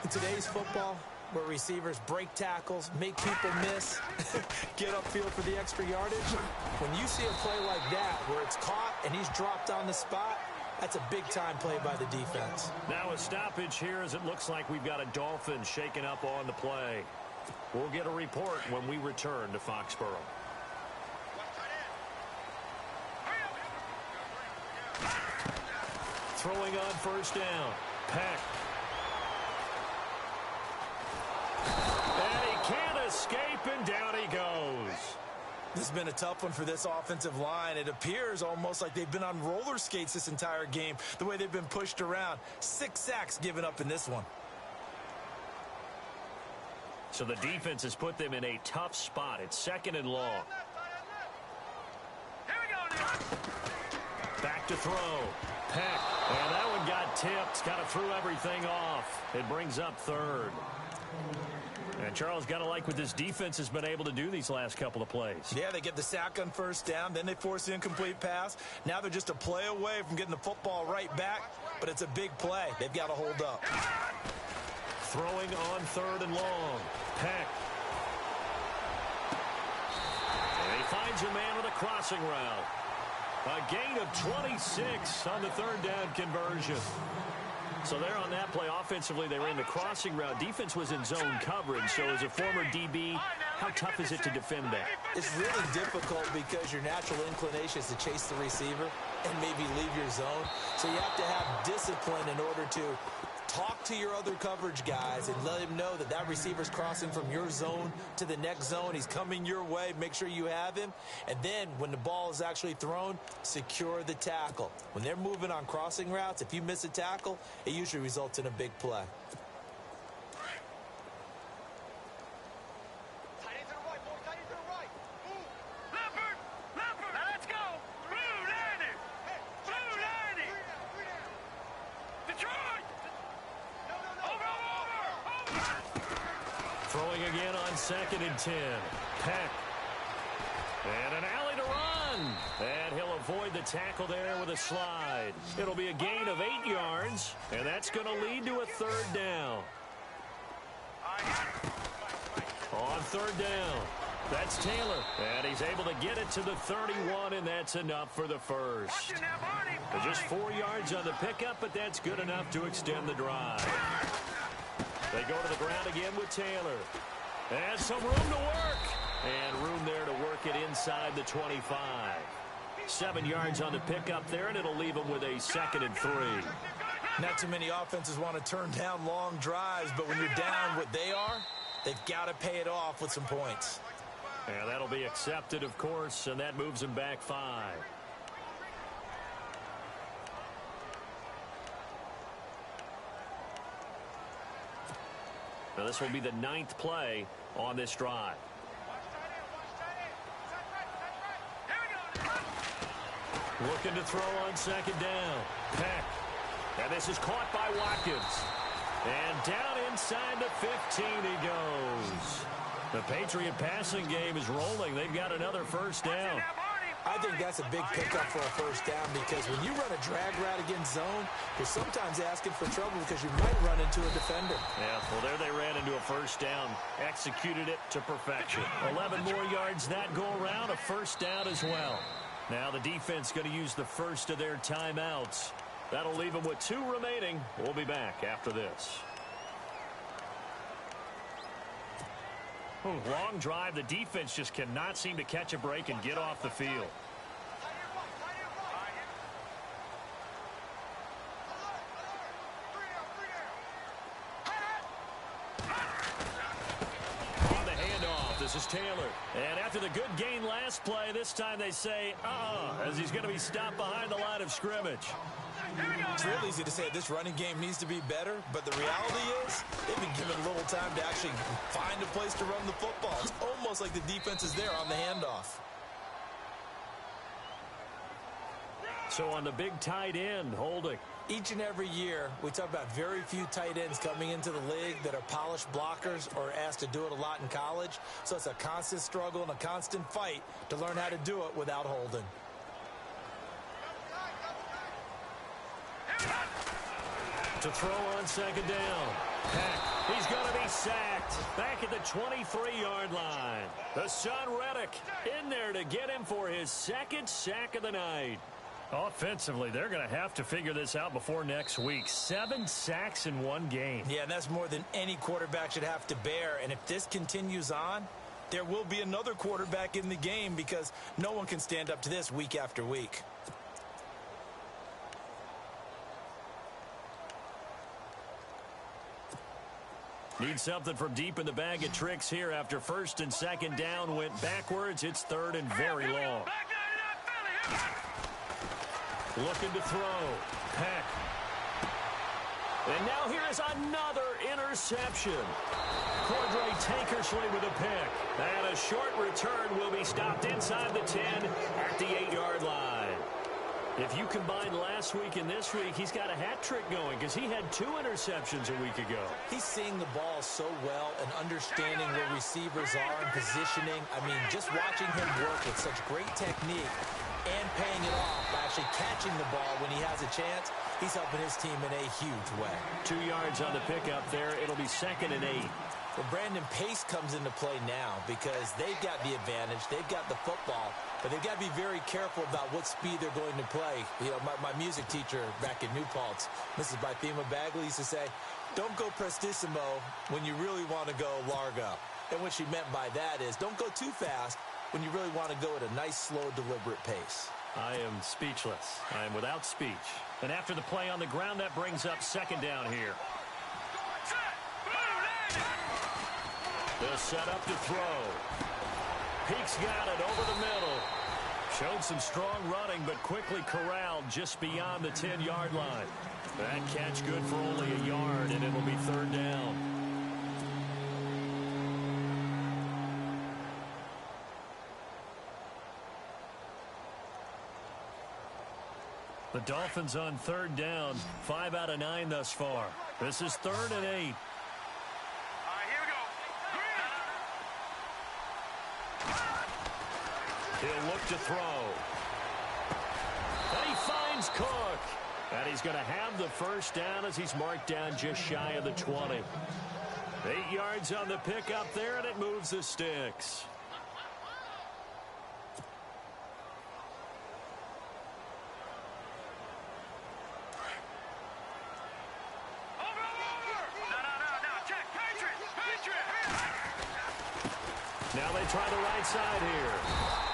In today's football, where receivers break tackles, make people miss, get upfield for the extra yardage, when you see a play like that where it's caught and he's dropped on the spot, that's a big-time play by the defense. Now a stoppage here as it looks like we've got a Dolphin shaken up on the play. We'll get a report when we return to Foxborough. Throwing on 1st down. Peck. And he can't escape, and down he goes. This has been a tough one for this offensive line. It appears almost like they've been on roller skates this entire game, the way they've been pushed around. 6 sacks given up in this one. So the defense has put them in a tough spot. It's 2nd and long. Here we go, now. Back to throw. Peck. And that one got tipped. Kind of threw everything off. It brings up 3rd. And Charles, got to like what this defense has been able to do these last couple of plays. Yeah, they get the sack on 1st down. Then they force the incomplete pass. Now they're just a play away from getting the football right back. But it's a big play. They've got to hold up. Throwing on 3rd and long. Peck. And he finds a man with a crossing route. A gain of 26 on the 3rd down conversion. So there on that play, offensively, they ran the crossing route. Defense was in zone coverage. So as a former DB, how tough is it to defend that? It's really difficult because your natural inclination is to chase the receiver and maybe leave your zone. So you have to have discipline in order to talk to your other coverage guys and let him know that that receiver's crossing from your zone to the next zone. He's coming your way. Make sure you have him. And then when the ball is actually thrown, secure the tackle. When they're moving on crossing routes, if you miss a tackle, it usually results in a big play. Throwing again on 2nd and 10. Peck. And an alley to run. And he'll avoid the tackle there with a slide. It'll be a gain of 8 yards, and that's going to lead to a third down. On third down, that's Taylor. And he's able to get it to the 31, and that's enough for the first. Just 4 yards on the pickup, but that's good enough to extend the drive. They go to the ground again with Taylor. And some room to work. And room there to work it inside the 25. 7 yards on the pickup there, and it'll leave them with a 2nd and 3. Not too many offenses want to turn down long drives, but when you're down what they are, they've got to pay it off with some points. And that'll be accepted, of course, and that moves them back 5. Now this will be the 9th play on this drive. Looking to throw on 2nd down. Peck. And this is caught by Watkins. And down inside the 15 he goes. The Patriot passing game is rolling. They've got another first down. I think that's a big pickup for a first down because when you run a drag route against zone, you're sometimes asking for trouble because you might run into a defender. Yeah, well, there they ran into a first down. Executed it to perfection. 11 more yards that go around, a first down as well. Now the defense going to use the first of their timeouts. That'll leave them with 2 remaining. We'll be back after this. Long drive. The defense just cannot seem to catch a break and get off the field. On the handoff, this is Taylor. And after the good gain last play, this time they say, as he's going to be stopped behind the line of scrimmage. It's real easy to say this running game needs to be better, but the reality is they've been given little time to actually find a place to run the football. It's almost like the defense is there on the handoff. So on the big tight end, Holding. Each and every year, we talk about very few tight ends coming into the league that are polished blockers or asked to do it a lot in college. So it's a constant struggle and a constant fight to learn how to do it without Holding. To throw on 2nd down. Peck. He's going to be sacked. Back at the 23-yard line. The son Reddick in there to get him for his 2nd sack of the night. Offensively, they're going to have to figure this out before next week. 7 sacks in 1 game. Yeah, and that's more than any quarterback should have to bear. And if this continues on, there will be another quarterback in the game because no one can stand up to this week after week. Need something from deep in the bag of tricks here after 1st and 2nd down went backwards. It's 3rd and very long. Looking to throw. Peck. And now here is another interception. Cordray Tankersley with a pick. And a short return will be stopped inside the 10 at the 8-yard line. If you combine last week and this week, he's got a hat trick going because he had 2 interceptions a week ago. He's seeing the ball so well and understanding where receivers are and positioning. I mean, just watching him work with such great technique and paying it off by actually catching the ball when he has a chance, he's helping his team in a huge way. 2 yards on the pickup there. It'll be 2nd and 8. Well, Brandon, pace comes into play now because they've got the advantage. They've got the football, but they've got to be very careful about what speed they're going to play. You know, my music teacher back in New Paltz, Mrs. Bythema Bagley, used to say, don't go prestissimo when you really want to go largo. And what she meant by that is don't go too fast when you really want to go at a nice, slow, deliberate pace. I am speechless. I am without speech. And after the play on the ground, that brings up 2nd down here. They'll set up to throw. Peek's got it over the middle. Showed some strong running, but quickly corralled just beyond the 10-yard line. That catch good for only a yard, and it'll be 3rd down. The Dolphins on 3rd down, 5 out of 9 thus far. This is 3rd and 8. He'll look to throw. finds Cook. And he's going to have the first down as he's marked down just shy of the 20. 8 yards on the pickup there, and it moves the sticks. Now they try the right side here.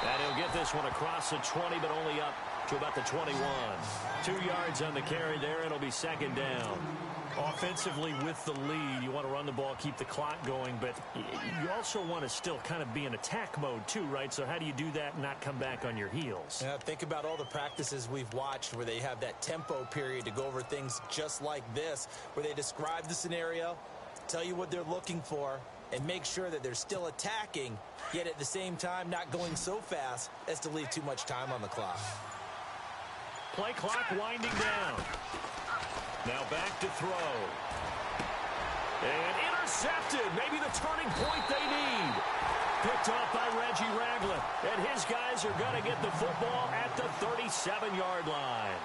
And he'll get this one across the 20, but only up to about the 21. 2 yards on the carry there. It'll be second down. Offensively with the lead, you want to run the ball, keep the clock going, but you also want to still kind of be in attack mode too, right? So how do you do that and not come back on your heels? Yeah, think about all the practices we've watched where they have that tempo period to go over things just like this, where they describe the scenario, tell you what they're looking for, and make sure that they're still attacking, yet at the same time not going so fast as to leave too much time on the clock. Play clock winding down. Now back to throw. And intercepted. Maybe the turning point they need. Picked off by Reggie Ragland. And his guys are going to get the football at the 37-yard line.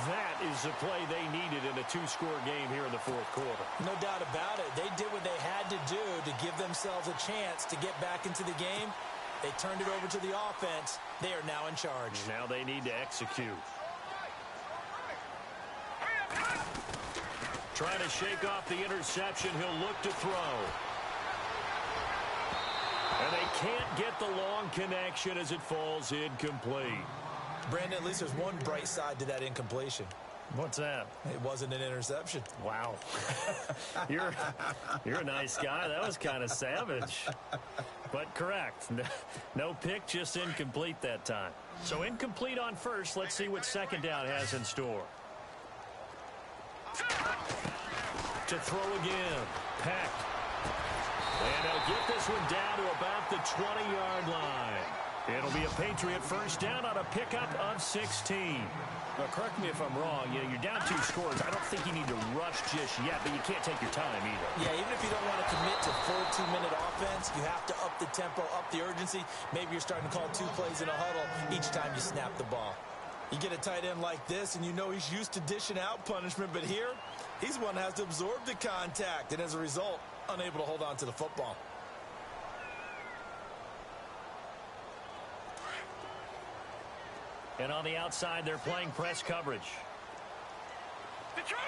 That is the play they needed in a two-score game here in the fourth quarter. No doubt about it. They did what they had to do to give themselves a chance to get back into the game. They turned it over to the offense. They are now in charge. Now they need to execute. Trying to shake off the interception. He'll look to throw. And they can't get the long connection as it falls incomplete. Brandon, at least there's one bright side to that incompletion. What's that? It wasn't an interception. Wow. You're a nice guy. That was kind of savage. But correct. No pick, just incomplete that time. So incomplete on first. Let's see what second down has in store. To throw again. Peck. And they'll get this one down to about the 20-yard line. It'll be a Patriot first down on a pickup of 16. Now, correct me if I'm wrong. You know, you're down 2 scores. I don't think you need to rush just yet, but you can't take your time either. Yeah, even if you don't want to commit to full 2-minute offense, you have to up the tempo, up the urgency. Maybe you're starting to call 2 plays in a huddle each time you snap the ball. You get a tight end like this, and you know he's used to dishing out punishment, but here, he's one that has to absorb the contact, and as a result, unable to hold on to the football. And on the outside, they're playing press coverage. Detroit!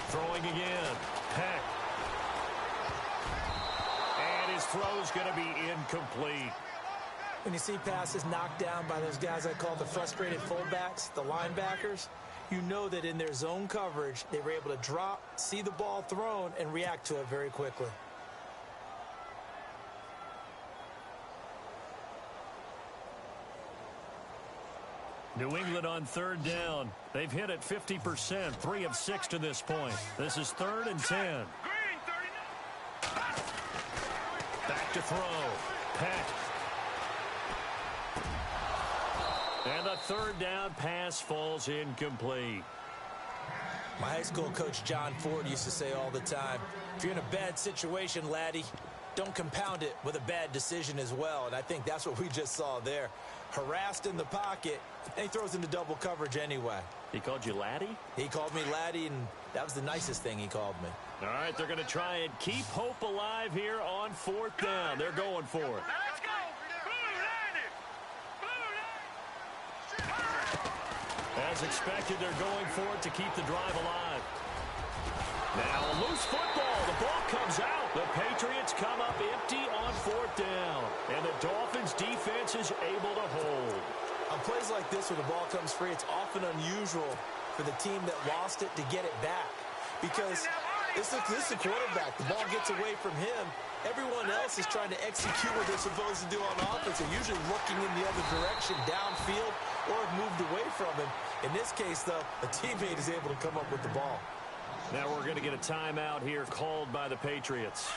Throwing again. Peck. And his throw's going to be incomplete. When you see passes knocked down by those guys I call the frustrated fullbacks, the linebackers, you know that in their zone coverage, they were able to drop, see the ball thrown, and react to it very quickly. New England on third down. They've hit it 50%, 3 of 6 to this point. This is 3rd and 10. Back to throw. Peck. And the third down pass falls incomplete. My high school coach John Ford used to say all the time, if you're in a bad situation, laddie, don't compound it with a bad decision as well. And I think that's what we just saw there. Harassed in the pocket, and he throws into double coverage anyway. He called you laddie? He called me laddie, and that was the nicest thing he called me. All right, they're going to try and keep hope alive here on 4th down. They're going for it. Now let's go! As expected, they're going for it to keep the drive alive. Now a loose football. The ball comes out. The Patriots come up empty on 4th down. And the Dolphins defense is able to hold. On plays like this where the ball comes free, it's often unusual for the team that lost it to get it back. Because this is the quarterback. The ball gets away from him. Everyone else is trying to execute what they're supposed to do on offense. They're usually looking in the other direction, downfield, or have moved away from him. In this case, though, a teammate is able to come up with the ball. Now we're going to get a timeout here called by the Patriots.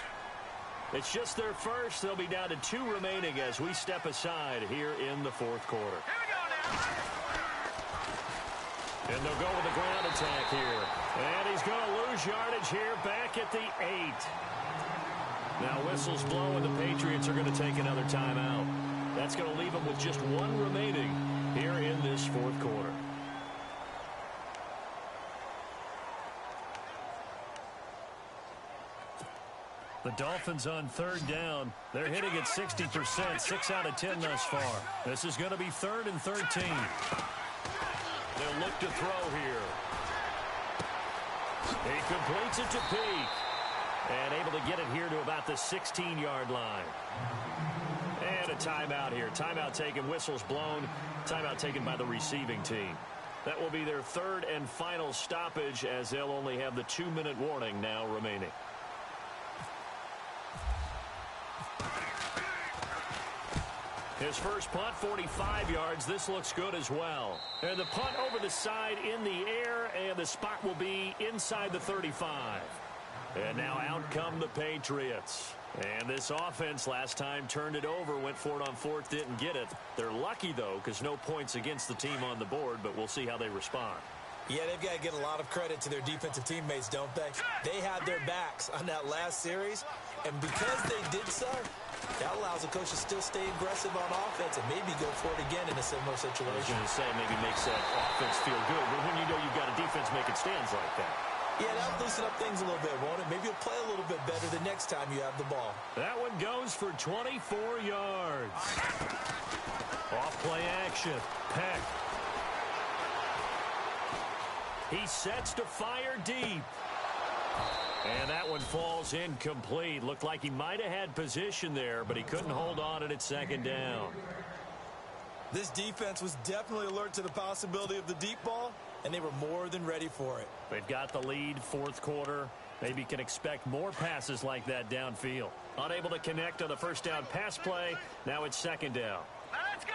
It's just their first. They'll be down to 2 remaining as we step aside here in the 4th quarter. Here we go now. And they'll go with a ground attack here. And he's going to lose yardage here back at the 8. Now whistles blow and the Patriots are going to take another timeout. That's going to leave them with just 1 remaining. here in this fourth quarter. The Dolphins on third down. They're hitting at 60%, 6 out of 10 thus far. This is going to be 3rd and 13. They'll look to throw here. He completes it to Peak. And able to get it here to about the 16-yard line. And a timeout here. Timeout taken, whistles blown. Timeout taken by the receiving team. That will be their 3rd and final stoppage, as they'll only have the 2-minute warning now remaining. His first punt, 45 yards. This looks good as well. And the punt over the side in the air, and the spot will be inside the 35. And now out come the Patriots. And this offense last time turned it over, went for it on 4th, didn't get it. They're lucky, though, because no points against the team on the board, but we'll see how they respond. Yeah, they've got to get a lot of credit to their defensive teammates, don't they? They had their backs on that last series, and because they did so, that allows the coach to still stay aggressive on offense and maybe go for it again in a similar situation. I was going to say, maybe makes that offense feel good, but when you know you've got a defense making stands like that. Yeah, that'll loosen up things a little bit, won't it? Maybe you'll play a little bit better the next time you have the ball. That one goes for 24 yards. Off play action. Peck. He sets to fire deep. And that one falls incomplete. Looked like he might have had position there, but he couldn't hold on at 2nd down. This defense was definitely alert to the possibility of the deep ball, and they were more than ready for it. They've got the lead, 4th quarter. Maybe can expect more passes like that downfield. Unable to connect on the first down pass play. Now it's 2nd down. Now let's go.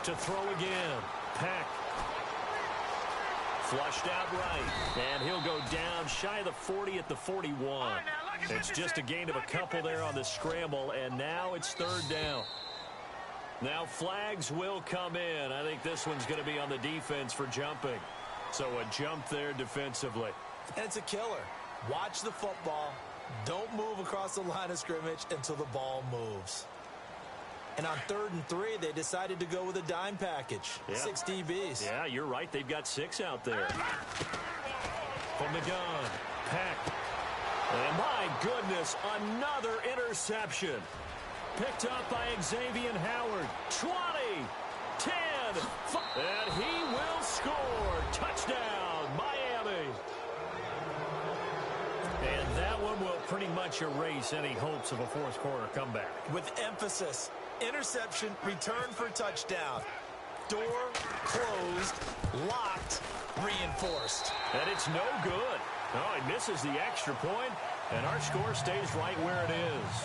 To throw again. Peck. Flushed out right. And he'll go down shy of the 40 at the 41. It's just a gain of a couple there on the scramble, and now it's 3rd down. Now flags will come in. I think this one's going to be on the defense for jumping. So a jump there defensively. And it's a killer. Watch the football. Don't move across the line of scrimmage until the ball moves. And on 3rd and 3, they decided to go with a dime package. Yeah. 6 DBs. Yeah, you're right. They've got 6 out there. From the gun, Peck. And my goodness, another interception. Picked up by Xavier Howard. 20, 10, 5, and he will score. Touchdown, Miami. And that one will pretty much erase any hopes of a 4th quarter comeback. With emphasis. Interception, return for touchdown. Door closed, locked, reinforced. And it's no good. Oh, he misses the extra point, and our score stays right where it is.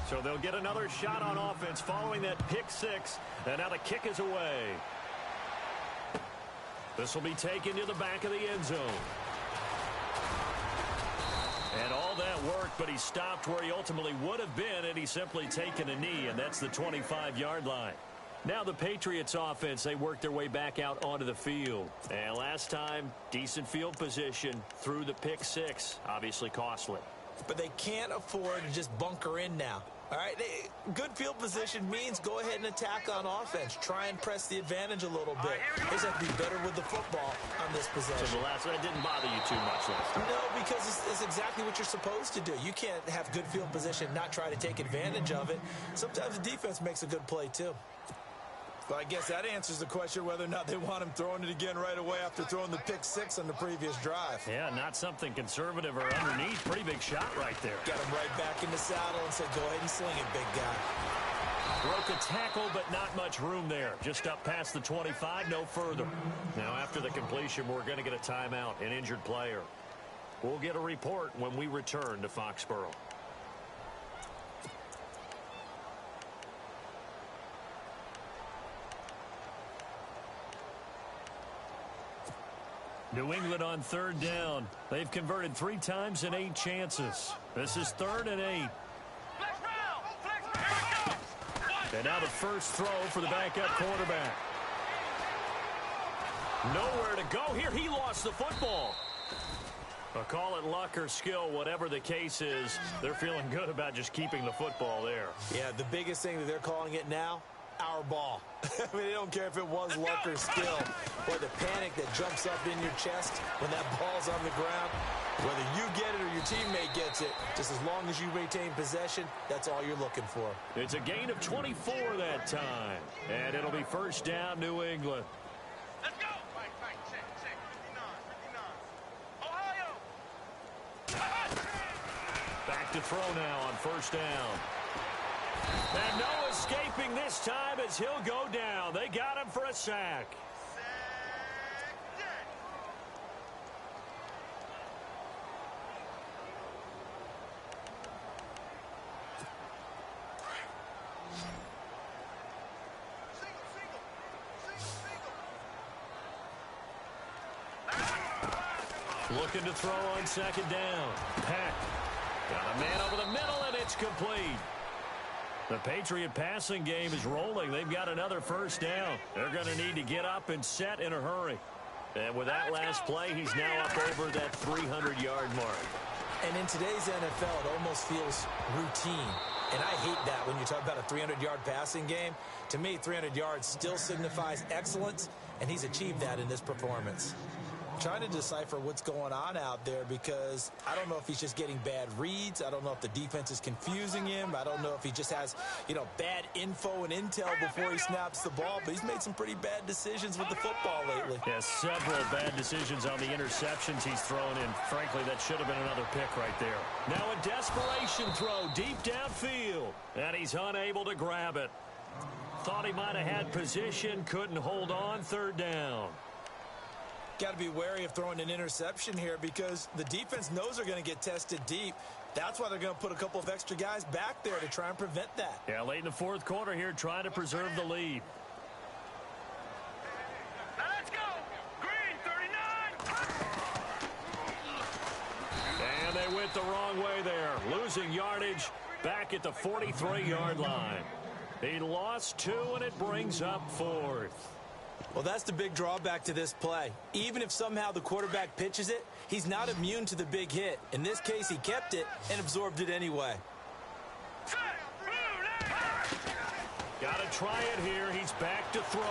So they'll get another shot on offense following that pick 6, and now the kick is away. This will be taken to the back of the end zone. And all that work, but he stopped where he ultimately would have been had he simply taken a knee, and that's the 25-yard line. Now the Patriots offense, they work their way back out onto the field. And last time, decent field position through the pick 6, obviously costly. But they can't afford to just bunker in now. All right, good field position means go ahead and attack on offense. Try and press the advantage a little bit. They just have to be better with the football on this possession. So the last one didn't bother you too much last time? No, because it's exactly what you're supposed to do. You can't have good field position, not try to take advantage of it. Sometimes the defense makes a good play, too. Well, I guess that answers the question whether or not they want him throwing it again right away after throwing the pick 6 on the previous drive. Yeah, not something conservative or underneath. Pretty big shot right there. Got him right back in the saddle and said, go ahead and sling it, big guy. Broke a tackle, but not much room there. Just up past the 25, no further. Now, after the completion, we're going to get a timeout, an injured player. We'll get a report when we return to Foxborough. New England on 3rd down. They've converted 3 times in 8 chances. This is 3rd and 8. And now the first throw for the backup quarterback. Nowhere to go here. He lost the football. Call it luck or skill, whatever the case is, they're feeling good about just keeping the football there. Yeah, the biggest thing that they're calling it now, our ball. I mean, they don't care if it was luck or skill, or the panic that jumps up in your chest when that ball's on the ground. Whether you get it or your teammate gets it, just as long as you retain possession, that's all you're looking for. It's a gain of 24 that time, and it'll be first down, New England. Let's go. Right, check, 59. Ohio. Back to throw now on first down. And no escaping this time as he'll go down. They got him for a sack. Looking to throw on second down. Peck. Got a man over the middle, and it's complete. The Patriot passing game is rolling. They've got another first down. They're going to need to get up and set in a hurry. And with that last play, he's now up over that 300-yard mark. And in today's NFL, it almost feels routine. And I hate that when you talk about a 300-yard passing game. To me, 300 yards still signifies excellence, and he's achieved that in this performance. Trying to decipher what's going on out there because I don't know if he's just getting bad reads. I don't know if the defense is confusing him. I don't know if he just has, bad info and intel before he snaps the ball. But he's made some pretty bad decisions with the football lately. Yeah, several bad decisions on the interceptions he's thrown in. Frankly, that should have been another pick right there. Now a desperation throw deep downfield, and he's unable to grab it. Thought he might have had position, couldn't hold on, third down. Got to be wary of throwing an interception here because the defense knows they're going to get tested deep. That's why they're going to put a couple of extra guys back there to try and prevent that. Yeah, late in the fourth quarter here, trying to preserve the lead. Now let's go. Green, 39. And they went the wrong way there. Losing yardage back at the 43-yard line. He lost 2, and it brings up 4th. Well, that's the big drawback to this play. Even if somehow the quarterback pitches it, he's not immune to the big hit. In this case, he kept it and absorbed it anyway. Got to try it here. He's back to throw.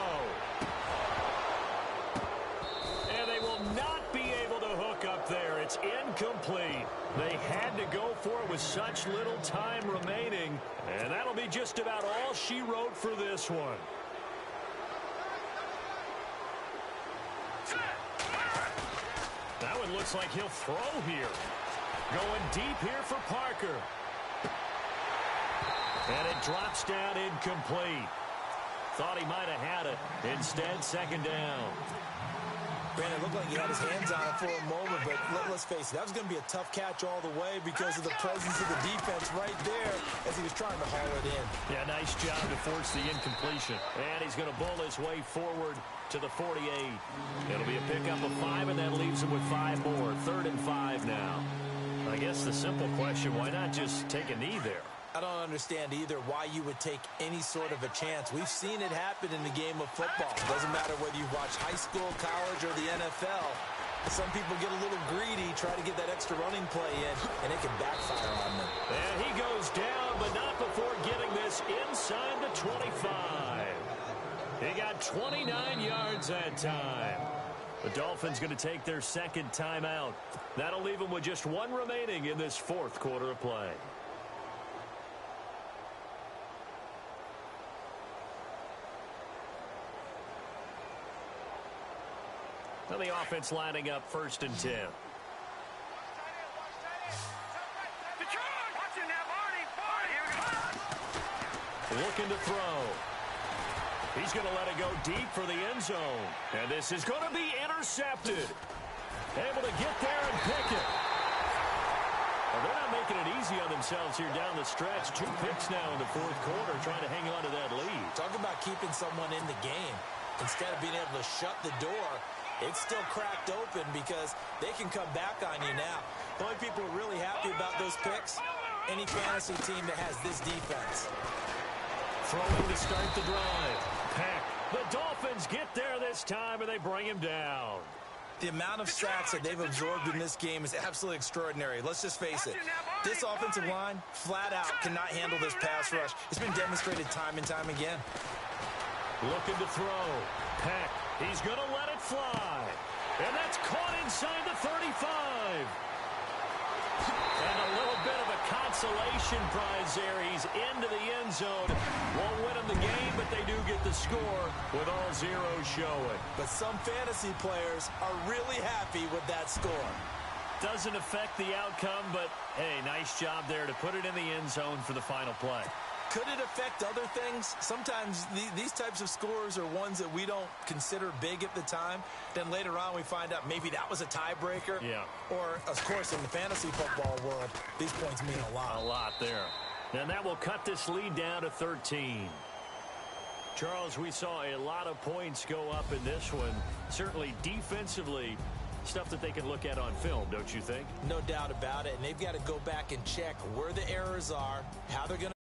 And they will not be able to hook up there. It's incomplete. They had to go for it with such little time remaining. And that'll be just about all she wrote for this one. That one looks like he'll throw here. Going deep here for Parker. And it drops down incomplete. Thought he might have had it. Instead, second down. Brandon, it looked like he had his hands on it for a moment, but let's face it, that was going to be a tough catch all the way because of the presence of the defense right there as he was trying to haul it in. Yeah, nice job to force the incompletion. And he's going to bull his way forward to the 48. It'll be a pickup of 5, and that leaves him with 5 more. 3rd and 5 now. I guess the simple question, why not just take a knee there? I don't understand either why you would take any sort of a chance. We've seen it happen in the game of football. It doesn't matter whether you watch high school, college, or the NFL. Some people get a little greedy, try to get that extra running play in, and it can backfire on them. And he goes down, but not before getting this inside the 25. He got 29 yards that time. The Dolphins going to take their second timeout. That'll leave them with just 1 remaining in this 4th quarter of play. Now the offense lining up 1st and 10. Looking to throw. He's going to let it go deep for the end zone. And this is going to be intercepted. Able to get there and pick it. Well, they're not making it easy on themselves here down the stretch. 2 picks now in the 4th quarter, trying to hang on to that lead. Talk about keeping someone in the game. Instead of being able to shut the door, it's still cracked open because they can come back on you now. The only people who are really happy about those picks, any fantasy team that has this defense. Throwing to start the drive. Peck. The Dolphins get there this time, and they bring him down. The amount of sacks that they've absorbed in this game is absolutely extraordinary. Let's just face it. This offensive line, flat out, cannot handle this pass rush. It's been demonstrated time and time again. Looking to throw. Peck. He's going to let it fly. And that's caught inside the 35. And a little bit of a consolation prize there. He's into the end zone. Won't win them the game, but they do get the score with all zeros showing. But some fantasy players are really happy with that score. Doesn't affect the outcome, but, hey, nice job there to put it in the end zone for the final play. Could it affect other things? Sometimes these types of scores are ones that we don't consider big at the time. Then later on we find out maybe that was a tiebreaker. Yeah. Or, of course, in the fantasy football world, these points mean a lot. A lot there. And that will cut this lead down to 13. Charles, we saw a lot of points go up in this one. Certainly defensively, stuff that they can look at on film, don't you think? No doubt about it. And they've got to go back and check where the errors are, how they're going